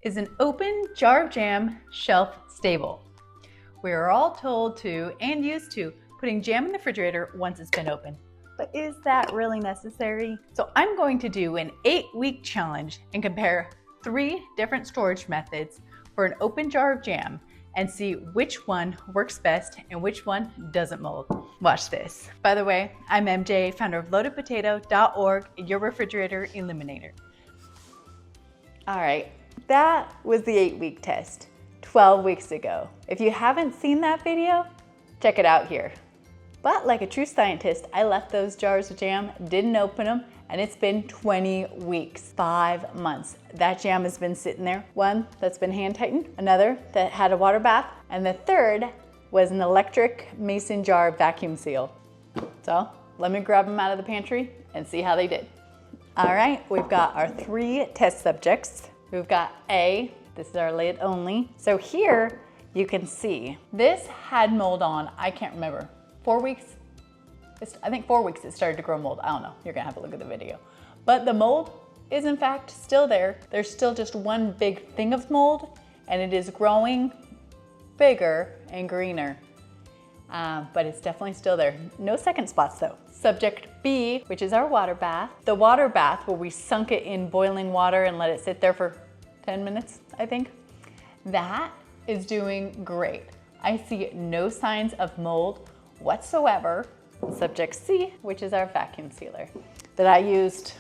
Is an open jar of jam shelf stable? We are all told to and used to putting jam in the refrigerator once it's been opened. But is that really necessary? So I'm going to do an 8-week challenge and compare 3 different storage methods for an open jar of jam and see which one works best and which one doesn't mold. Watch this. By the way, I'm MJ, founder of loadedpotato.org, your refrigerator eliminator. All right, that was the 8-week test 12 weeks ago. If you haven't seen that video, check it out here. But like a true scientist, I left those jars of jam, didn't open them, and it's been 20 weeks, 5 months. That jam has been sitting there. One that's been hand tightened, another that had a water bath, and the third was an electric mason jar vacuum seal. So let me grab them out of the pantry and see how they did. All right, we've got our 3 test subjects. We've got A, this is our lid only. So here you can see this had mold on, I can't remember, 4 weeks? I think 4 weeks it started to grow mold. I don't know, you're gonna have to look at the video. But the mold is in fact still there. There's still just one big thing of mold and it is growing bigger and greener. But it's definitely still there. No second spots though. Subject B, which is our water bath. The water bath where we sunk it in boiling water and let it sit there for 10 minutes, I think. That is doing great. I see no signs of mold whatsoever. Subject C, which is our vacuum sealer that I used.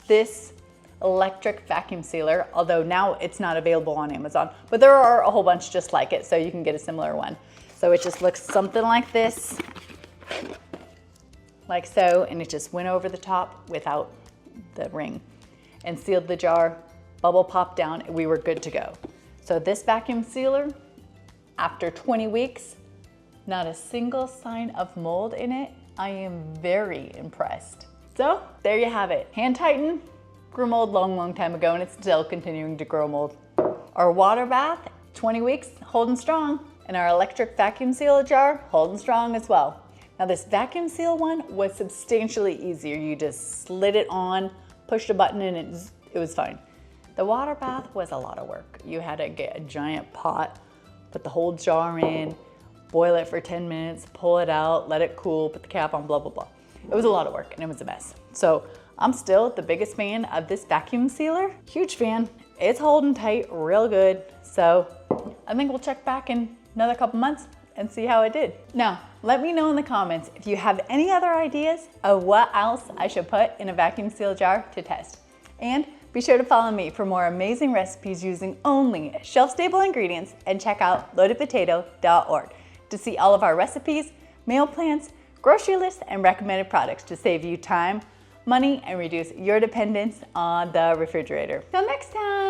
This electric vacuum sealer, although now it's not available on Amazon, but there are a whole bunch just like it, so you can get a similar one. So it just looks something like this, like so, and it just went over the top without the ring and sealed the jar, bubble popped down, and we were good to go. So this vacuum sealer, after 20 weeks, not a single sign of mold in it. I am very impressed. So there you have it. Hand tighten, grew mold long time ago, and it's still continuing to grow mold. Our water bath, 20 weeks, holding strong. And our electric vacuum seal jar, holding strong as well. Now this vacuum seal one was substantially easier. You just slid it on, pushed a button, and it was fine. The water bath was a lot of work. You had to get a giant pot, put the whole jar in, boil it for 10 minutes, pull it out, let it cool, put the cap on, blah, blah, blah. It was a lot of work and it was a mess. So I'm still the biggest fan of this vacuum sealer. Huge fan. It's holding tight real good. So I think we'll check back in another couple months and see how it did. Now, let me know in the comments if you have any other ideas of what else I should put in a vacuum seal jar to test. And be sure to follow me for more amazing recipes using only shelf-stable ingredients and check out loadedpotato.org to see all of our recipes, meal plans, grocery lists, and recommended products to save you time, money, and reduce your dependence on the refrigerator. Till next time.